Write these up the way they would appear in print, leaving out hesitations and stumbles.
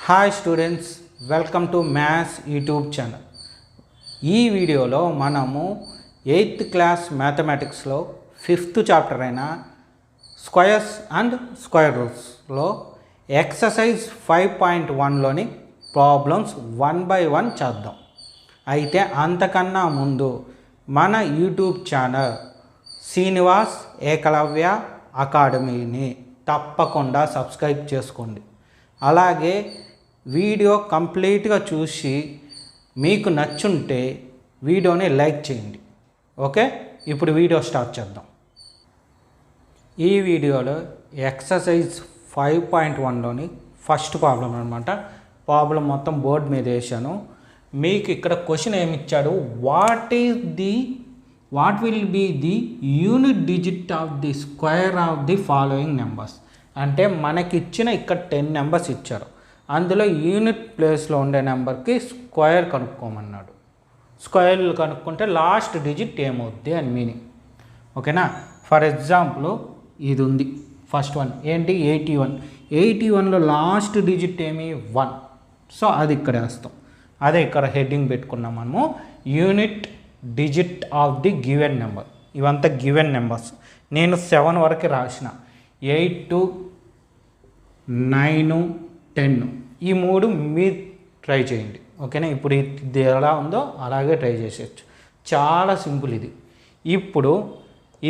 Hi students, welcome to maths YouTube channel. ఈ వీడియోలో మనము 8th క్లాస్ మ్యాథమెటిక్స్లో 5th చాప్టర్ అయిన స్క్వయర్స్ అండ్ స్క్వేర్ రూట్స్లో ఎక్సర్సైజ్ 5.1లోని ప్రాబ్లమ్స్ 1 by 1 చేద్దాం. అయితే అంతకన్నా ముందు మన యూట్యూబ్ ఛానల్ శ్రీనివాస్ ఏకలవ్య అకాడమీని తప్పకుండా సబ్స్క్రైబ్ చేసుకోండి. అలాగే వీడియో కంప్లీట్గా చూసి మీకు నచ్చుంటే వీడియోని లైక్ చేయండి. ఓకే, ఇప్పుడు వీడియో స్టార్ట్ చేద్దాం. ఈ వీడియోలో ఎక్సర్సైజ్ 5.1లోని ఫస్ట్ ప్రాబ్లం అనమాట. ప్రాబ్లం మొత్తం బోర్డు మీద వేసాను. మీకు ఇక్కడ క్వశ్చన్ ఏమి ఇచ్చాడు, what will be the unit digit of the square of the following numbers. అంటే మనకిచ్చిన ఇక్కడ 10 నెంబర్స్ ఇచ్చారు. అందులో యూనిట్ ప్లేస్లో ఉండే నెంబర్కి స్క్వేర్ కనుక్కోమన్నాడు. స్క్వేర్లు కనుక్కుంటే లాస్ట్ డిజిట్ ఏమవుద్ది అని మీనింగ్. ఓకేనా, ఫర్ ఎగ్జాంపుల్ ఇది ఉంది. ఫస్ట్ వన్ ఏంటి, 81. 81లో లాస్ట్ డిజిట్ ఏమి 1. సో అది ఇక్కడ వేస్తాం. అదే ఇక్కడ హెడ్డింగ్ పెట్టుకున్నాం మనము, unit digit of the given number. ఇవంతా గివెన్ నెంబర్స్. నేను 7 వరకు రాసిన. 8, 9, 10 ఈ 3 మీరు ట్రై చేయండి. ఓకేనా, ఇప్పుడు ఇది ఎలా ఉందో అలాగే ట్రై చేసేయచ్చు. చాలా సింపుల్ ఇది. ఇప్పుడు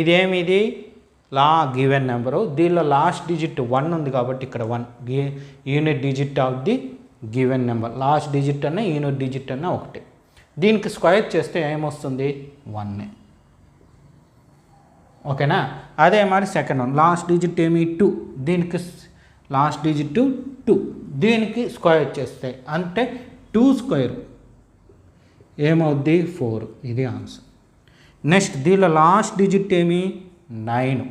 ఇదేమిది, గివెన్ నెంబరు. దీనిలో లాస్ట్ డిజిట్ 1 ఉంది కాబట్టి ఇక్కడ 1 unit digit of the given number. Last digit అన్న యూనిట్ డిజిట్ అన్న ఒకటే. దీనికి స్క్వేర్ చేస్తే ఏమొస్తుంది, 1. ఓకేనా, అదే మరి సెకండ్ వన్ లాస్ట్ డిజిట్ ఏమి 2. దీనికి లాస్ట్ డిజిట్ 2. దీనికి స్క్వేర్ చేస్తే అంటే 2 స్క్వేర్ ఏమవుద్ది 4. ఇది ఆన్సర్. నెక్స్ట్ దీనిలో లాస్ట్ డిజిట్ ఏమి 9.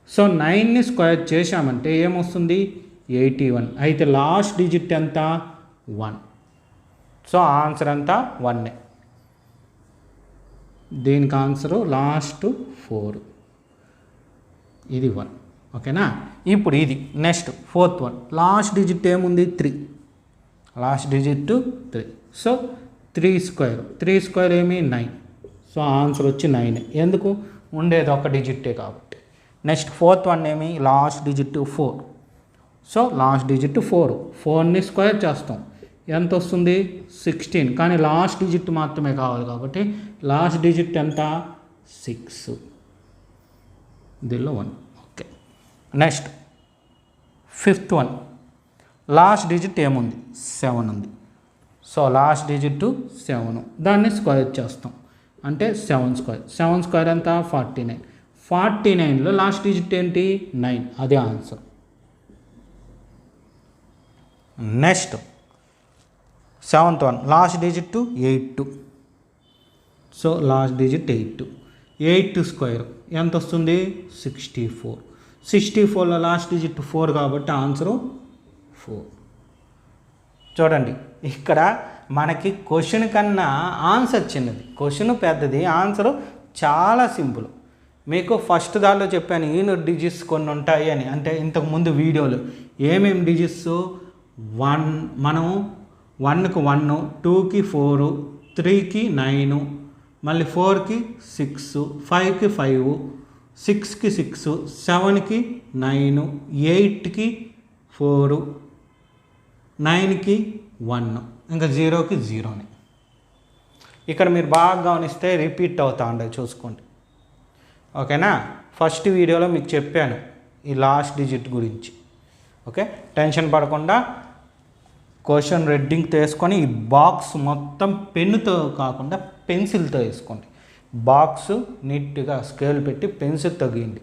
సో 9ని స్క్వేర్ చేశామంటే ఏమొస్తుంది 81. అయితే లాస్ట్ డిజిట్ ఎంత 1. సో ఆన్సర్ అంతా 1. దీనికి ఆన్సరు లాస్ట్ 4. ఇది 1. ఓకేనా, ఇప్పుడు ఇది next fourth one. Last digit ఏముంది 3. Last digit 3. So 3 square. 3 square ఏమి 9. సో ఆన్సర్ వచ్చి 9. ఎందుకు, ఉండేది ఒక డిజిటే కాబట్టి. నెక్స్ట్ ఫోర్త్ వన్ ఏమి, last digit 4. So last digit 4. 4ని స్క్వేర్ చేస్తాం, ఎంత వస్తుంది 16. కానీ లాస్ట్ డిజిట్ మాత్రమే కావాలి కాబట్టి లాస్ట్ డిజిట్ ఎంత 6. దీనిలో 1. Okay, next fifth one. Last digit ఏముంది 7 ఉంది. So last digit 7. దాన్ని స్క్వేర్ చేస్తాం అంటే 7 స్క్వేర్. 7 స్క్వేర్ ఎంత 49. 49లో లాస్ట్ డిజిట్ ఏంటి 9. అదే answer. Next 7th one. Last digit 8. So last digit 8. 8 square ఎంత వస్తుంది 64. 64లో లాస్ట్ డిజిట్ 4 కాబట్టి ఆన్సరు 4. చూడండి, ఇక్కడ మనకి క్వశ్చన్ కన్నా ఆన్సర్ చిన్నది, క్వశ్చన్ పెద్దది, ఆన్సరు చాలా సింపుల్. మీకు ఫస్ట్ దానిలో చెప్పాను యూనిట్ డిజిట్స్ కొన్ని ఉంటాయి అని. అంటే ఇంతకుముందు వీడియోలు ఏమేమి డిజిట్స్, 1 మనం 1కి 1, 2కి 4, 3కి 9, మళ్ళీ 4కి 6, 5కి 5, 6కి 6, 7కి 9, 8కి 4, 9కి 1, ఇంకా 0కి 0. ఇక్కడ మీరు బాగా గమనిస్తే రిపీట్ అవుతా ఉండే, చూసుకోండి. ఓకేనా, ఫస్ట్ వీడియోలో మీకు చెప్పాను ఈ లాస్ట్ డిజిట్ గురించి. ఓకే, టెన్షన్ పడకుండా క్వశ్చన్ రెడ్డింగ్తో వేసుకొని ఈ బాక్స్ మొత్తం పెన్నుతో కాకుండా పెన్సిల్తో వేసుకోండి. బాక్స్ నీట్గా స్కేల్ పెట్టి పెన్సిల్తో గీయండి,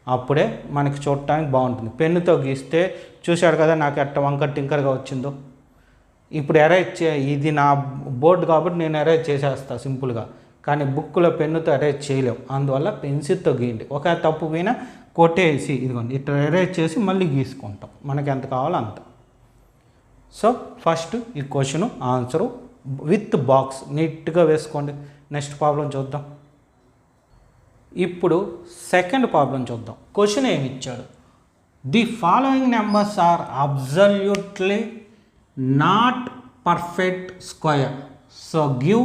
అప్పుడే మనకి చూడటానికి బాగుంటుంది. పెన్నుతో గీస్తే చూశాడు కదా నాకు ఎట్ట వంకర టింకర్గా వచ్చిందో. ఇప్పుడు ఎరేజ్ ఇది నా బోర్డు కాబట్టి నేను ఎరేజ్ చేసేస్తాను సింపుల్గా, కానీ బుక్లో పెన్నుతో ఎరేజ్ చేయలేము. అందువల్ల పెన్సిల్తో గీయండి. ఒక తప్పు పోయినా కొట్టేసి ఇదిగోండి ఇట్లా ఎరేజ్ చేసి మళ్ళీ గీసుకుంటాం మనకి ఎంత కావాలో అంత. సో ఫస్ట్ ఈ క్వశ్చన్ ఆన్సరు విత్ బాక్స్ నీట్గా వేసుకోండి. నెక్స్ట్ ప్రాబ్లం చూద్దాం. ఇప్పుడు సెకండ్ ప్రాబ్లం చూద్దాం. క్వశ్చన్ ఏమి ఇచ్చాడు, the following numbers are absolutely not perfect square, so give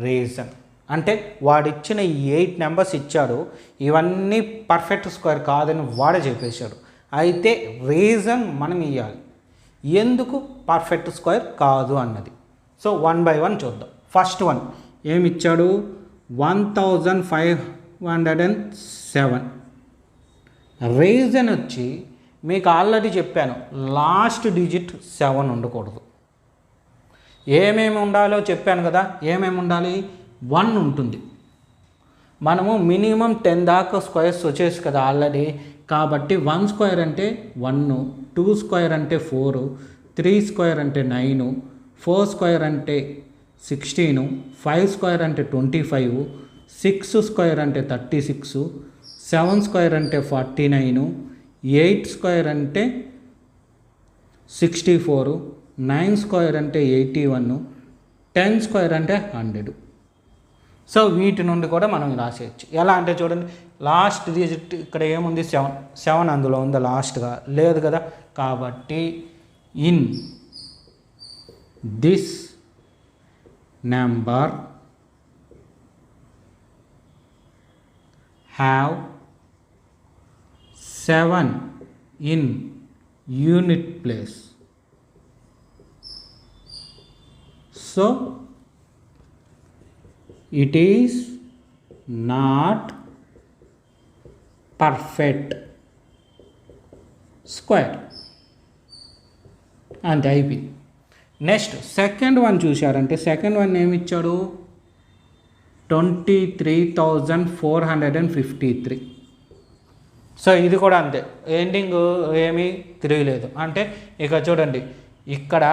reason. అంటే వాడిచ్చిన ఈ 8 నెంబర్స్ ఇచ్చాడు, ఇవన్నీ పర్ఫెక్ట్ స్క్వేర్ కాదని వాడే చెప్పేశాడు. అయితే రీజన్ మనం ఇవ్వాలి ఎందుకు పర్ఫెక్ట్ స్క్వేర్ కాదు అన్నది. సో 1 by 1 చూద్దాం. First one ఏమిచ్చాడు, 1507. రీజన్ వచ్చి మీకు ఆల్రెడీ చెప్పాను, లాస్ట్ డిజిట్ 7 ఉండకూడదు. ఏమేమి ఉండాలో చెప్పాను కదా, ఏమేమి ఉండాలి, 1 ఉంటుంది. మనము మినిమం 10 దాకా స్క్వేర్స్ వచ్చేసి కదా ఆల్రెడీ, కాబట్టి 1 స్క్వేర్ అంటే 1, 2 స్క్వేర్ అంటే 4, 3 స్క్వేర్ అంటే 9, 4 స్క్వేర్ అంటే 16, 5 స్క్వేర్ అంటే 25, 6 స్క్వేర్ అంటే 36, 7 స్క్వేర్ అంటే 49, 8 స్క్వేర్ అంటే 64, 9 స్క్వేర్ అంటే 81, 10 స్క్వేర్ అంటే 100. సో వీటి నుండి కూడా మనం రాసేయచ్చు. ఎలా అంటే చూడండి, లాస్ట్ డిజిట్ ఇక్కడ ఏముంది, 7 అందులో ఉందా, లాస్ట్గా లేదు కదా. కాబట్టి in this number have 7 in unit place. So it is not perfect square. అంతే అయిపోయింది. నెక్స్ట్ సెకండ్ వన్ చూశారంటే, సెకండ్ వన్ ఏమి ఇచ్చాడు, 23,453. సో ఇది కూడా అంతే, ఎండింగ్ ఏమీ 3 లేదు. అంటే ఇక చూడండి, ఇక్కడ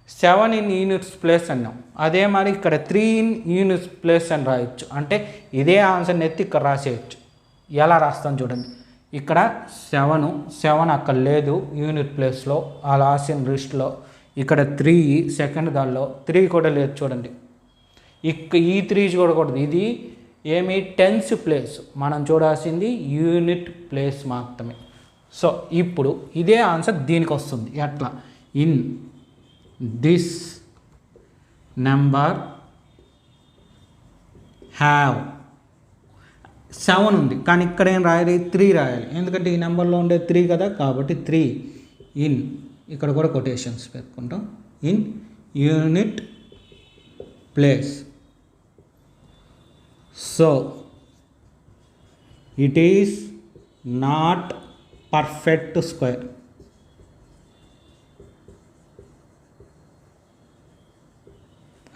7 in యూనిట్స్ ప్లేస్ అన్నాం, అదే మరి ఇక్కడ 3 in యూనిట్స్ ప్లేస్ అని రాయొచ్చు. అంటే ఇదే ఆన్సర్ని ఎత్తి ఇక్కడ రాసేయచ్చు. ఎలా రాస్తాం చూడండి, ఇక్కడ 7 అక్కడ లేదు యూనిట్ ప్లేస్లో ఆ రాసిన లిస్ట్లో. ఇక్కడ 3 సెకండ్ దానిలో 3 కూడా లేదు చూడండి. ఈ 3 చూడకూడదు, ఇది ఏమి టెన్స్ ప్లేస్, మనం చూడాల్సింది యూనిట్ ప్లేస్ మాత్రమే. సో ఇప్పుడు ఇదే ఆన్సర్ దీనికి వస్తుంది. ఎట్లా, ఇన్ దిస్ నెంబర్ హ్యావ్ 7 ఉంది, కానీ ఇక్కడ ఏం రాయాలి, 3 రాయాలి. ఎందుకంటే ఈ నెంబర్లో ఉండే 3 కదా, కాబట్టి 3 ఇన్, ఇక్కడ కూడా కొటేషన్స్ పెట్టుకుంటాం, in unit place. So it is not perfect square.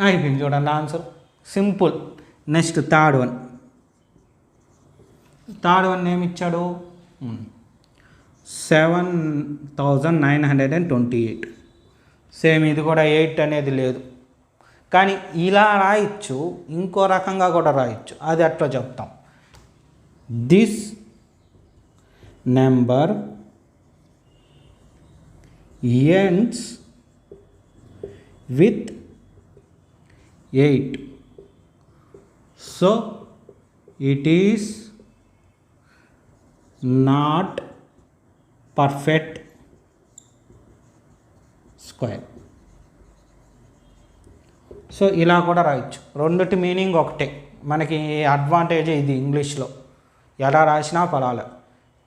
అయిపోయింది చూడండి answer, simple. Next third one ఏమిచ్చాడు, 7,928. సేమ్ ఇది కూడా 8 అనేది లేదు, కానీ ఇలా రాయొచ్చు, ఇంకో రకంగా కూడా రాయొచ్చు. అది అట్లా చెప్తాం. This number ends with 8. So it is not perfect square. So ఇలా కూడా రాయొచ్చు. రెండిటి మీనింగ్ ఒకటే. మనకి అడ్వాంటేజ్ ఇది ఇంగ్లీష్లో ఎలా రాసినా పర్వాలే,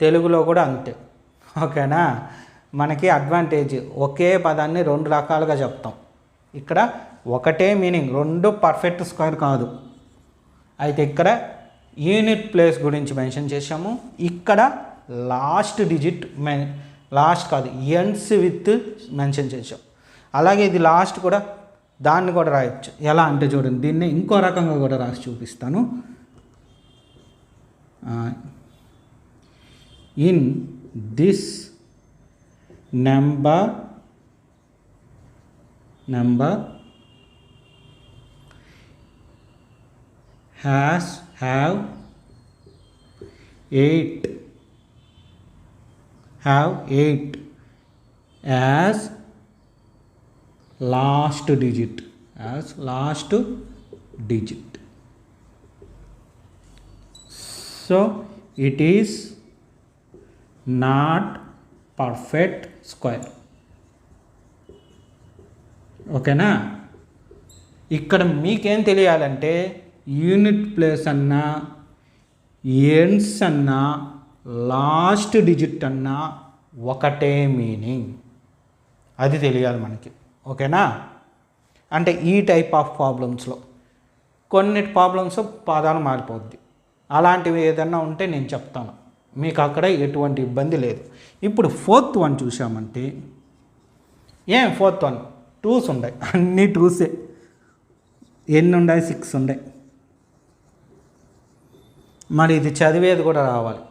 తెలుగులో కూడా అంతే. ఓకేనా, మనకి అడ్వాంటేజ్ ఒకే పదాన్ని 2 రకాలుగా చెప్తాం. ఇక్కడ ఒకటే మీనింగ్, 2 పర్ఫెక్ట్ స్క్వేర్ కాదు. అయితే ఇక్కడ యూనిట్ ప్లేస్ గురించి మెన్షన్ చేసాము, ఇక్కడ లాస్ట్ డిజిట్ లాస్ట్ కాదు ఎండ్స్ విత్ మెన్షన్ చేసాం. అలాగే ఇది లాస్ట్ కూడా, దాన్ని కూడా రాయొచ్చు. ఎలా అంటే చూడండి, దీన్ని ఇంకో రకంగా కూడా రాసి చూపిస్తాను. In this number have 8 as last digit. So it is not perfect square. ఓకేనా? ఇక్కడ మీకేం తెలియాలంటే యూనిట్ ప్లేస్ అన్నా, ఎండ్స్ అన్నా, లాస్ట్ డిజిట్ అన్నా ఒకటే మీనింగ్, అది తెలియాలి మనకి. ఓకేనా? అంటే ఈ టైప్ ఆఫ్ ప్రాబ్లమ్స్లో కొన్ని ప్రాబ్లమ్స్ పదాలు మారిపోద్ది. అలాంటివి ఏదన్నా ఉంటే నేను చెప్తాను, మీకు అక్కడ ఎటువంటి ఇబ్బంది లేదు. ఇప్పుడు 4th వన్ చూసామంటే ఫోర్త్ వన్ 2s ఉన్నాయి, అన్ని 2సే. ఎన్ని ఉన్నాయి? 6 ఉన్నాయి. మరి ఇది చదివేది కూడా రావాలి.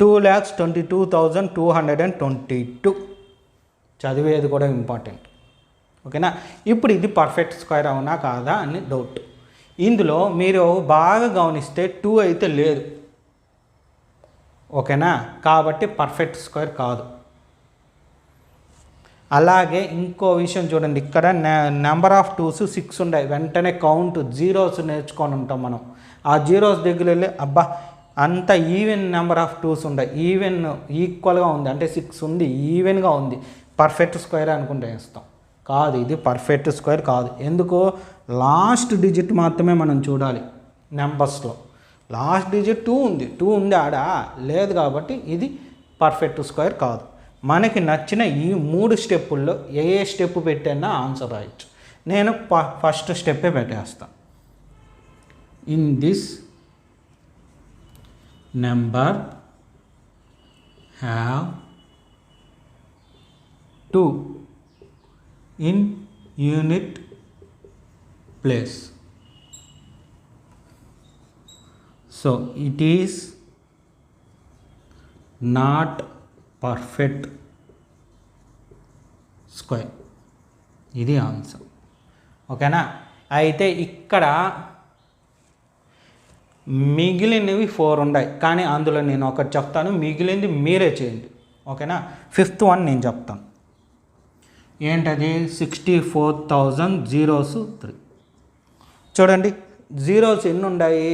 2,22,222 చదివేది కూడా ఇంపార్టెంట్. ఓకేనా? ఇప్పుడు ఇది పర్ఫెక్ట్ స్క్వేర్ అవునా కాదా అని డౌట్. ఇందులో మీరు బాగా గమనిస్తే 2 అయితే లేదు. ఓకేనా? కాబట్టి పర్ఫెక్ట్ స్క్వేర్ కాదు. అలాగే ఇంకో విషయం చూడండి, ఇక్కడ నెంబర్ ఆఫ్ 2s 6 ఉన్నాయి. వెంటనే కౌంట్ జీరోస్ నేర్చుకొని ఉంటాం మనం. ఆ జీరోస్ దగ్గర వెళ్ళి అబ్బా అంత ఈవెన్ నెంబర్ ఆఫ్ 2s ఉన్నాయి, ఈవెన్ ఈక్వల్గా ఉంది, అంటే 6 ఉంది, ఈవెన్గా ఉంది, పర్ఫెక్ట్ స్క్వేర్ అనుకుంటే వేస్తాం. కాదు, ఇది పర్ఫెక్ట్ స్క్వేర్ కాదు. ఎందుకు? లాస్ట్ డిజిట్ మాత్రమే మనం చూడాలి. నెంబర్స్లో లాస్ట్ డిజిట్ 2 ఉంది, 2 ఉంది ఆడ లేదు, కాబట్టి ఇది పర్ఫెక్ట్ స్క్వేర్ కాదు. మనకి నచ్చిన ఈ 3 స్టెప్పుల్లో ఏ స్టెప్ పెట్టైనా ఆన్సర్ రాయొచ్చు. నేను ఫస్ట్ స్టెప్పే పెట్టేస్తాను. In this number have 2 in unit place. So it is not perfect square. ఇది ఆన్సర్. ఓకేనా? అయితే ఇక్కడ మిగిలినవి 4 ఉన్నాయి, కానీ అందులో నేను ఒకటి చెప్తాను, మిగిలింది మీరే చేయండి. ఓకేనా? 5th వన్ నేను చెప్తాను. ఏంటది? 64,000 zeros 3. చూడండి, జీరోస్ ఎన్ని ఉన్నాయి?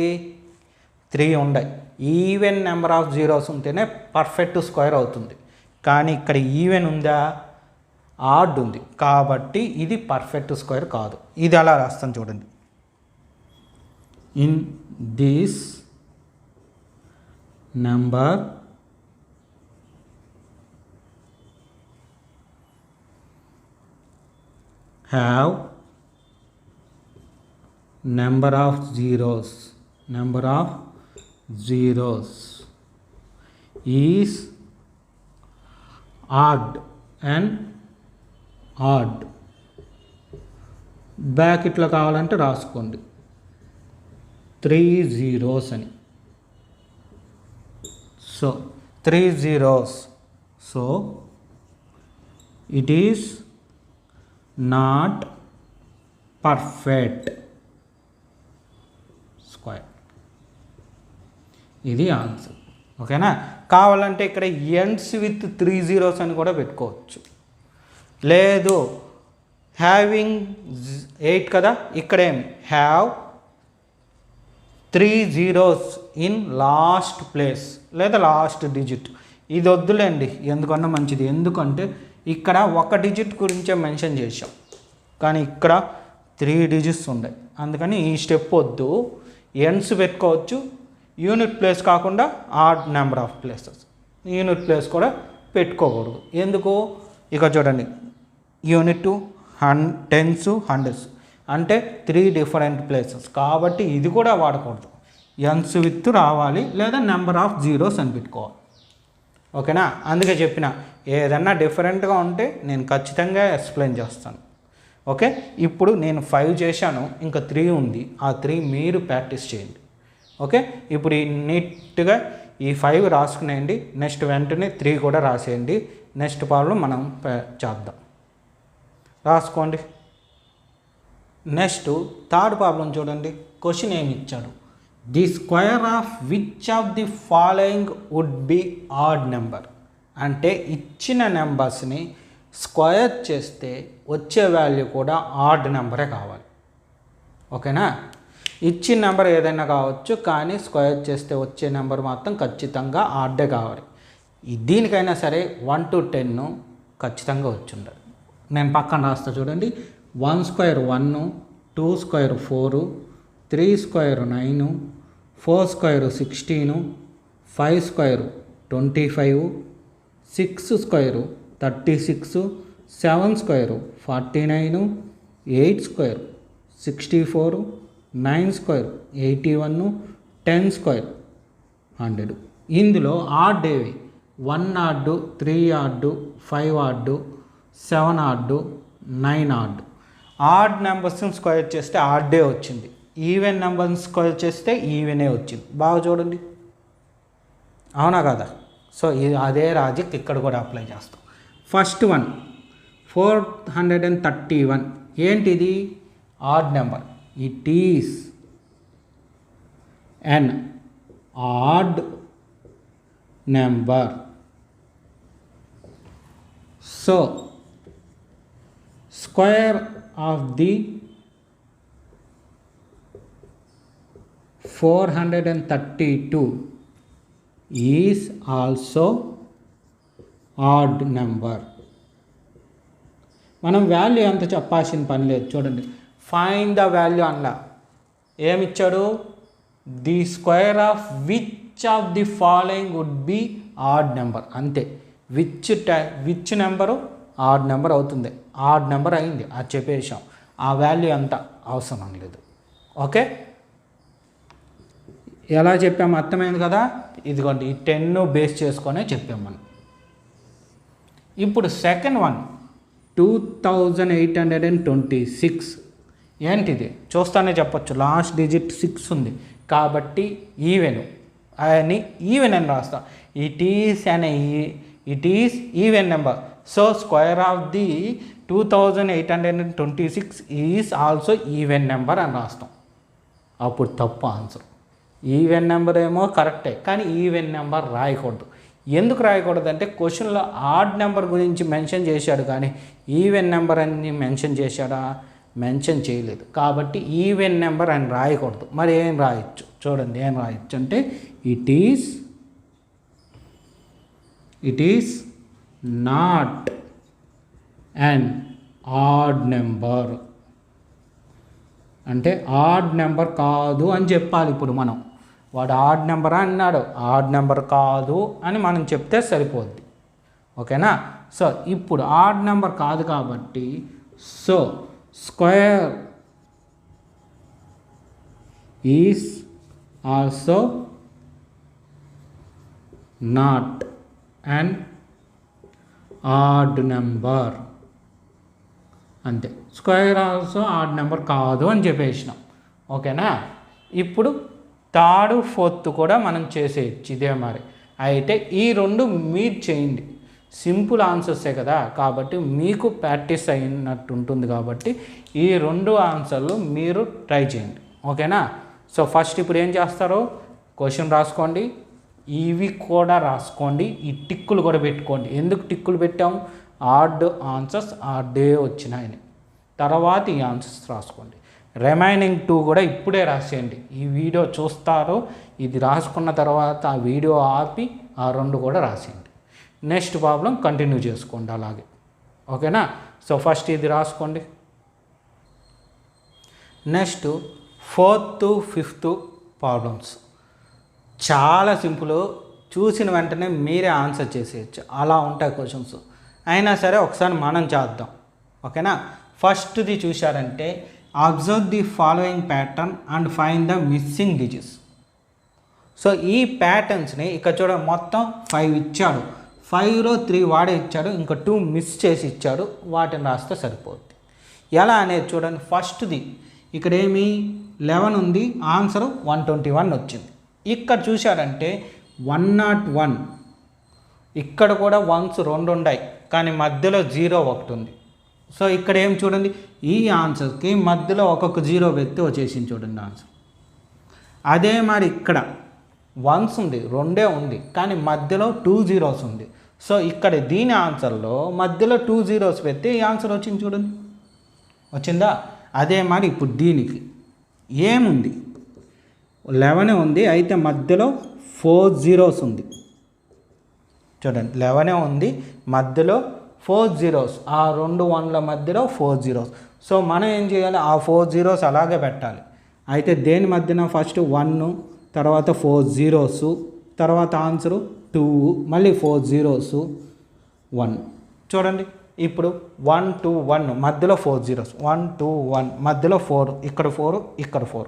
3 ఉన్నాయి. ఈవెన్ నెంబర్ ఆఫ్ జీరోస్ ఉంటేనే పర్ఫెక్ట్ స్క్వేర్ అవుతుంది. కానీ ఇక్కడ ఈవెన్ ఉందా? ఆడ్ ఉంది, కాబట్టి ఇది పర్ఫెక్ట్ స్క్వేర్ కాదు. ఇది అలా రాస్తాను చూడండి. In this number have number of zeros is odd and odd. బ్రాకెట్లో కావాలంటే రాసుకోండి 3 zeros అని. So 3 zeros, so it is not perfect square. ఇది ఆన్సర్. ఓకేనా? కావాలంటే ఇక్కడ ఎండ్స్ విత్ 3 zeros అని కూడా పెట్టుకోవచ్చు. లేదు, హ్యావింగ్ 8 కదా, ఇక్కడేం have 3 zeros in last place లేదా లాస్ట్ డిజిట్. ఇది వద్దులేండి, ఎందుకన్నా మంచిది. ఎందుకంటే ఇక్కడ ఒక డిజిట్ గురించే మెన్షన్ చేసాం, కానీ ఇక్కడ 3 digits ఉన్నాయి. అందుకని ఈ స్టెప్ వద్దు. ఎండ్స్ పెట్టుకోవచ్చు, యూనిట్ ప్లేస్ కాకుండా odd number of places. Unit place కూడా పెట్టుకోకూడదు. ఎందుకు? ఇక చూడండి, యూనిట్ 10s 100s అంటే 3 different ప్లేసెస్, కాబట్టి ఇది కూడా వాడకూడదు. ఎన్స్ విత్ రావాలి, లేదా నెంబర్ ఆఫ్ జీరోస్ అని పెట్టుకోవాలి. ఓకేనా? అందుకే చెప్పిన ఏదన్నా డిఫరెంట్గా ఉంటే నేను ఖచ్చితంగా ఎక్స్ప్లెయిన్ చేస్తాను. ఓకే, ఇప్పుడు నేను 5 చేశాను, ఇంకా 3 ఉంది. ఆ 3 మీరు ప్రాక్టీస్ చేయండి. ఓకే, ఇప్పుడు ఈ నీట్గా ఈ 5 రాసుకునేయండి. నెక్స్ట్ వెంటనే 3 కూడా రాసేయండి. నెక్స్ట్ ప్రాబ్లం మనం చేద్దాం. రాసుకోండి. నెక్స్ట్ థర్డ్ ప్రాబ్లం చూడండి. క్వశ్చన్ ఏమి ఇచ్చాడు? The square of which of the following would be odd number. అంటే ఇచ్చిన నెంబర్స్ని స్క్వేర్ చేస్తే వచ్చే వాల్యూ కూడా ఆడ్ నెంబరే కావాలి. ఓకేనా? ఇచ్చిన నెంబర్ ఏదైనా కావచ్చు, కానీ స్క్వేర్ చేస్తే వచ్చే నెంబర్ మాత్రం ఖచ్చితంగా ఆడ్డే కావాలి. దీనికైనా సరే 1 to 10 ఖచ్చితంగా వచ్చి ఉండాలి. నేను పక్కన రాస్తా చూడండి. 1 square 1, 2 square 4, 3 square 9, 4 square 16, 5 square 25, 6 square 36, 7 square 49, 8 square 64, 9 square 81, 10 square 100. ఇందులో ఆడ్ ఏవి 1 odd, 3 odd, 5 odd, 7 odd, 9 odd. Add నెంబర్స్ని square చేస్తే ఆడ్డే వచ్చింది, ఈవెన్ నెంబర్ని స్క్వేర్ చేస్తే ఈవెనే వచ్చింది. బాగా చూడండి, అవునా కదా? సో ఇది అదే లాజిక్ ఇక్కడ కూడా అప్లై చేస్తాం. First one 431. ఏంటిది? Odd number. It is an odd number. So square of the 432 is also odd number. మనం వాల్యూ ఎంత చెప్పాల్సిన పని లేదు. చూడండి, ఫైండ్ ద వాల్యూ అనలా. ఏమిచ్చాడు? The square of which of the following would be odd number. అంతే. విచ్ నెంబరు ఆడ్ నెంబర్ అవుతుంది. ఆడ్ నెంబర్ అయింది, అది చెప్పేసాం. ఆ వాల్యూ అంత అవసరం లేదు. ఓకే, ఎలా చెప్పాము అర్థమైంది కదా? ఇదిగోండి, ఈ 10 బేస్ చేసుకొనే చెప్పాం మనం. ఇప్పుడు సెకండ్ వన్ 2826. ఏంటిది? చూస్తానే చెప్పచ్చు, లాస్ట్ డిజిట్ 6 ఉంది కాబట్టి ఈవెన్ అని ఈవెన్ అని రాస్తా. It is even number. So square of the 2826 is also even number అని రాస్తాం. అప్పుడు తప్పు ఆన్సర్. ఈవెన్ నెంబర్ ఏమో కరెక్టే, కానీ ఈవెన్ నెంబర్ రాయకూడదు. ఎందుకు రాయకూడదు అంటే క్వశ్చన్లో ఆడ్ నెంబర్ గురించి మెన్షన్ చేశాడు, కానీ ఈవెన్ నెంబర్ అని మెన్షన్ చేశాడా? మెన్షన్ చేయలేదు. కాబట్టి ఈవెన్ నెంబర్ అని రాయకూడదు. మరి ఏం రాయొచ్చు? చూడండి, ఏం రాయొచ్చు అంటే it is not an odd number. అంటే ఆడ్ నెంబర్ కాదు అని చెప్పాలి. ఇప్పుడు మనం వాడు ఆడ్ నెంబర్ అన్నాడు, ఆడ్ నెంబర్ కాదు అని మనం చెప్తే సరిపోద్ది. ఓకేనా? సో ఇప్పుడు ఆడ్ నెంబర్ కాదు కాబట్టి so square is also not an add number. అంతే, స్క్వేర్ ఆల్సో ఆడ్ నెంబర్ కాదు అని చెప్పేసినాం. ఓకేనా? ఇప్పుడు థర్డ్ ఫోర్త్ కూడా మనం చేసేయచ్చు ఇదే మరి. అయితే ఈ రెండు మీరు చేయండి, సింపుల్ ఆన్సర్సే కదా, కాబట్టి మీకు ప్రాక్టీస్ అయినట్టు ఉంటుంది. కాబట్టి ఈ 2 ఆన్సర్లు మీరు ట్రై చేయండి. ఓకేనా? సో ఫస్ట్ ఇప్పుడు ఏం చేస్తారో క్వశ్చన్ రాసుకోండి, ఇవి కూడా రాసుకోండి, ఈ టిక్కులు కూడా పెట్టుకోండి. ఎందుకు టిక్కులు పెట్టాము? ఆడ్ ఆన్సర్స్ ఆడే వచ్చినాయని. తర్వాత ఈ ఆన్సర్స్ రాసుకోండి. రిమైనింగ్ 2 కూడా ఇప్పుడే రాసేయండి. ఈ వీడియో చూస్తారో ఇది రాసుకున్న తర్వాత ఆ వీడియో ఆపి ఆ 2 కూడా రాసేయండి. నెక్స్ట్ ప్రాబ్లం కంటిన్యూ చేసుకోండి అలాగే. ఓకేనా? సో ఫస్ట్ ఇది రాసుకోండి. నెక్స్ట్ 4th 5th ప్రాబ్లమ్స్ చాలా సింపుల్. చూసిన వెంటనే మీరే ఆన్సర్ చేసేయచ్చు, అలా ఉంటాయి క్వశ్చన్స్. అయినా సరే ఒకసారి మనం చేద్దాం. ఓకేనా? ఫస్ట్ది చూశారంటే observe the following pattern and find the missing digits. So ఈ ప్యాటర్న్స్ని ఇక్కడ చూడ మొత్తం 5 ఇచ్చాడు, 5లో 3 వాడే ఇచ్చాడు, ఇంకా 2 మిస్ చేసి ఇచ్చాడు. వాటిని రాస్తే సరిపోద్ది. ఎలా అనేది చూడండి. ఫస్ట్ది ఇక్కడ ఏమి 11 ఉంది, ఆన్సర్ 121 వచ్చింది. ఇక్కడ చూశారంటే 101, ఇక్కడ కూడా 1s 2 ఉన్నాయి, కానీ మధ్యలో 0 ఒకటి ఉంది. సో ఇక్కడ ఏం చూడండి, ఈ ఆన్సర్కి మధ్యలో ఒక్కొక్క 0 పెట్టి వచ్చేసింది చూడండి ఆన్సర్. అదే మరి ఇక్కడ 1s ఉంది, 2 ఉంది, కానీ మధ్యలో 2 zeros ఉంది. సో ఇక్కడ దీని ఆన్సర్లో మధ్యలో 2 zeros పెట్టి ఈ ఆన్సర్ వచ్చింది చూడండి, వచ్చిందా? అదే మరి ఇప్పుడు దీనికి ఏముంది, 11 ఉంది, అయితే మధ్యలో 4 zeros ఉంది. చూడండి 11 ఉంది, మధ్యలో 4 zeros, ఆ 2 1ల మధ్యలో 4 zeros. సో మనం ఏం చేయాలి, ఆ 4 zeros అలాగే పెట్టాలి. అయితే దేని మధ్యన ఫస్ట్ 1, తర్వాత 4 zeros, తర్వాత ఆన్సరు 2, మళ్ళీ 4 zeros, 1. చూడండి ఇప్పుడు 1 2 1 మధ్యలో 4 zeros, 1 2 1 మధ్యలో 4, ఇక్కడ 4 ఇక్కడ 4,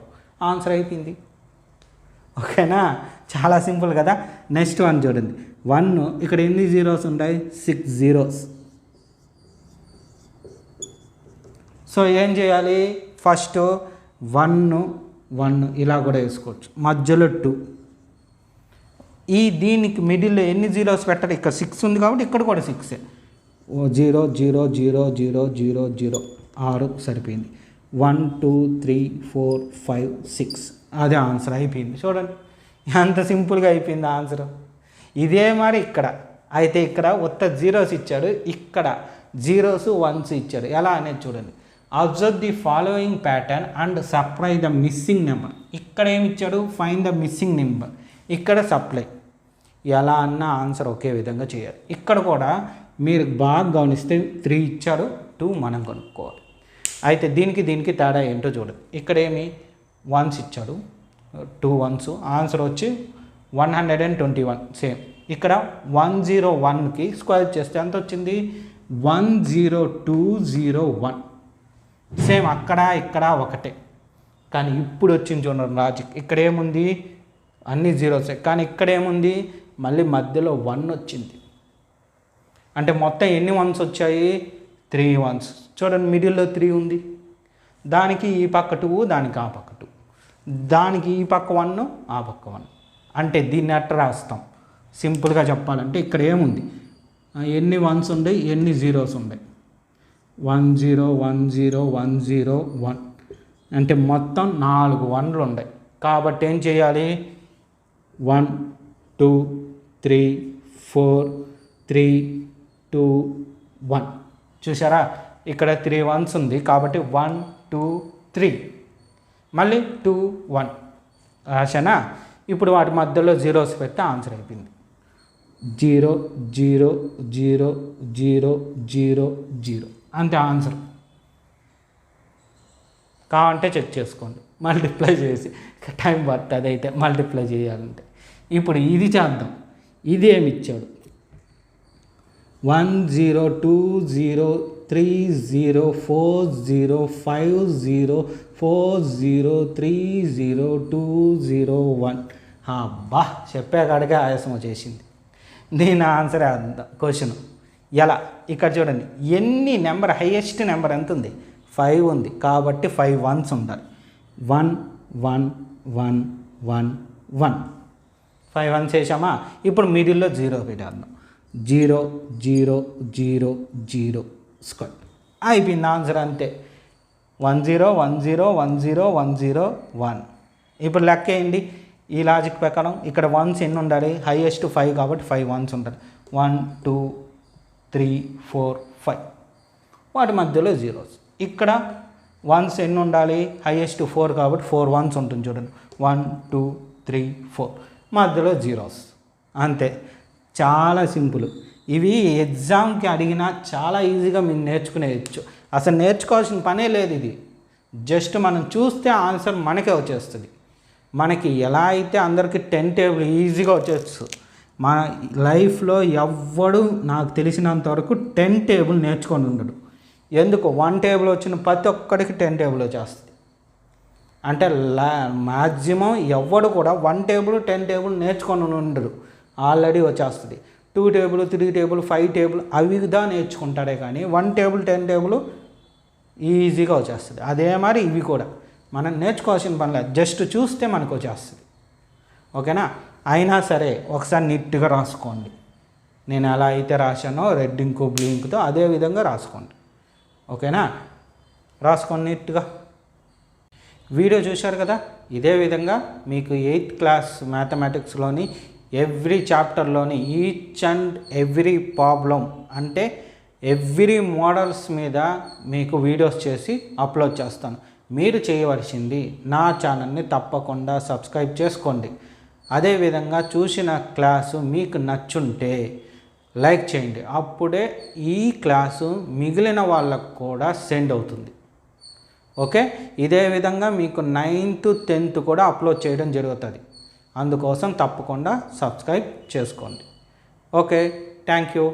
ఆన్సర్ అయిపోయింది. ఓకేనా, చాలా సింపుల్ కదా. నెక్స్ట్ వన్ చూడండి, 1 ఇక్కడ ఎన్ని జీరోస్ ఉంటాయి, 6 zeros. సో ఏం చేయాలి, ఫస్ట్ 1 1 ఇలా కూడా వేసుకోవచ్చు, మధ్యలో 2. దీనికి మిడిల్లో ఎన్ని జీరోస్ పెట్టాలి, ఇక్కడ 6 ఉంది కాబట్టి ఇక్కడ కూడా 6. 0 0 0 0 0 0, 6 సరిపోయింది. 1 2 3 4 5 6, అదే ఆన్సర్ అయిపోయింది. చూడండి ఎంత సింపుల్గా అయిపోయింది ఆన్సర్. ఇదే మరి ఇక్కడ అయితే ఇక్కడ ఉత్త జీరోస్ ఇచ్చాడు, ఇక్కడ జీరోస్ 1s ఇచ్చాడు. ఎలా అనేది చూడండి, observe the following pattern and supply the missing number. ఇక్కడ ఏమి ఇచ్చాడు, ఫైండ్ ద మిస్సింగ్ నెంబర్, ఇక్కడ సప్లై. ఎలా అన్న ఆన్సర్ ఒకే విధంగా చేయాలి. ఇక్కడ కూడా మీరు బాగా గమనిస్తే 3 ఇచ్చాడు, 2 మనం కనుక్కోవాలి. అయితే దీనికి తేడా ఏంటో చూడండి, ఇక్కడ ఏమి 1s ఇచ్చాడు, 2 1s, ఆన్సర్ వచ్చి 121. సేమ్ ఇక్కడ 101కి స్క్వేర్ చేస్తే ఎంత వచ్చింది, 10201. సేమ్ అక్కడ ఇక్కడ ఒకటే, కానీ ఇప్పుడు వచ్చింది చూడండి లాజిక్. ఇక్కడ ఏముంది, అన్ని జీరోసే, కానీ ఇక్కడ ఏముంది, మళ్ళీ మధ్యలో 1 వచ్చింది. అంటే మొత్తం ఎన్ని 1s వచ్చాయి, 3 1s. చూడండి మిడిల్లో 3 ఉంది, దానికి ఈ పక్క 2, దానికి ఆ పక్క 2, దానికి ఈ పక్క 1, ఆ పక్క 1. అంటే దీన్ని ఎట్లా రాస్తాం, సింపుల్గా చెప్పాలంటే ఇక్కడ ఏముంది, ఎన్ని 1s ఉన్నాయి, ఎన్ని జీరోస్ ఉన్నాయి, 1 0 1 0 1 0 1, అంటే మొత్తం 4 1లు ఉన్నాయి. కాబట్టి ఏం చేయాలి, 1 2 3 4 3 2 1. చూసారా, ఇక్కడ 3 1s ఉంది కాబట్టి 1 2 3, మళ్ళీ 2 1 రాశానా. ఇప్పుడు వాటి మధ్యలో జీరోస్ పెడితే ఆన్సర్ అయిపోయింది. 0 0 0 0 0 0, అంతే ఆన్సర్. కావాలంటే చెక్ చేసుకోండి, మల్టిప్లై చేసి, టైం పడుతుంది అయితే మల్టిప్లై చేయాలంటే. ఇప్పుడు ఇది చేద్దాం, ఇది ఏమి ఇచ్చాడు, 1 0 2 0 3 0 4 0 5 0 4 0 3 0 2 0 1. అబ్బా చెప్పాకడికే ఆయాసం వచ్చేసింది. దీని ఆన్సర్ క్వశ్చన్ ఎలా, ఇక్కడ చూడండి ఎన్ని నెంబర్, హైయెస్ట్ నెంబర్ ఎంత ఉంది, 5 ఉంది కాబట్టి 5 1s ఉండాలి. 1 1 1 1 1, 5 1s వేసామా. ఇప్పుడు మిడిల్లో 0 పెట్టేద్దాం, 0 0 0 0 స్క్వేర్ అయిపోయింది ఆన్సర్. అంతే, 1 0 1 0 1 0 1 0 1. ఇప్పుడు లెక్క వేయండి ఈ లాజిక్ ప్రకారం. ఇక్కడ 1s ఎన్ని ఉండాలి, హైయెస్ట్ 5 కాబట్టి 5 1s ఉండాలి. 1 2 3 4 5, వాటి మధ్యలో జీరోస్. ఇక్కడ 1s ఎన్ని ఉండాలి, హైయెస్ట్ 4 కాబట్టి 4 1s ఉంటుంది చూడండి. 1 2 3 4, మధ్యలో జీరోస్. అంతే, చాలా సింపుల్. ఇవి ఎగ్జామ్కి అడిగినా చాలా ఈజీగా మీరు నేర్చుకునేయచ్చు. అసలు నేర్చుకోవాల్సిన పనే లేదు. ఇది జస్ట్ మనం చూస్తే ఆన్సర్ మనకే వచ్చేస్తుంది. మనకి ఎలా అయితే అందరికీ 10 టేబుల్ ఈజీగా వచ్చేస్తుంది, మన లైఫ్లో ఎవ్వడు నాకు తెలిసినంత వరకు 10 టేబుల్ నేర్చుకొని ఉండడు. ఎందుకు, 1 టేబుల్ వచ్చిన ప్రతి ఒక్కడికి 10 టేబుల్ వచ్చేస్తుంది. అంటే మ్యాక్సిమం ఎవ్వడు కూడా 1 టేబుల్ 10 టేబుల్ నేర్చుకొని ఉండడు, ఆల్రెడీ వచ్చేస్తుంది. 2 టేబుల్ 3 టేబుల్ 5 టేబుల్ అవిదా నేర్చుకుంటాడే కానీ 1 టేబుల్ 10 టేబుల్ ఈజీగా వచ్చేస్తుంది. అదే మరి ఇవి కూడా మనం నేర్చుకోవాల్సిన పని లేదు, జస్ట్ చూస్తే మనకు వచ్చేస్తుంది. ఓకేనా, అయినా సరే ఒకసారి నీట్గా రాసుకోండి. నేను ఎలా అయితే రాశానో రెడ్ ఇంకు బ్లూ ఇంకుతో అదే విధంగా రాసుకోండి. ఓకేనా, రాసుకోండి నీట్గా. వీడియో చూశారు కదా, ఇదే విధంగా మీకు 8th క్లాస్ మ్యాథమెటిక్స్లోని ఎవ్రీ చాప్టర్లోని ఈచ్ అండ్ ఎవ్రీ ప్రాబ్లం అంటే ఎవ్రీ మోడల్స్ మీద మీకు వీడియోస్ చేసి అప్లోడ్ చేస్తాను. మీరు చేయవలసింది నా ఛానల్ని తప్పకుండా సబ్స్క్రైబ్ చేసుకోండి. అదేవిధంగా చూసిన క్లాసు మీకు నచ్చుంటే లైక్ చేయండి. అప్పుడే ఈ క్లాసు మిగిలిన వాళ్ళకు కూడా సెండ్ అవుతుంది. ఓకే, ఇదే విధంగా మీకు 9th 10th కూడా అప్లోడ్ చేయడం జరుగుతుంది. అందుకోసం తప్పకుండా సబ్స్క్రైబ్ చేసుకోండి. Okay, thank you.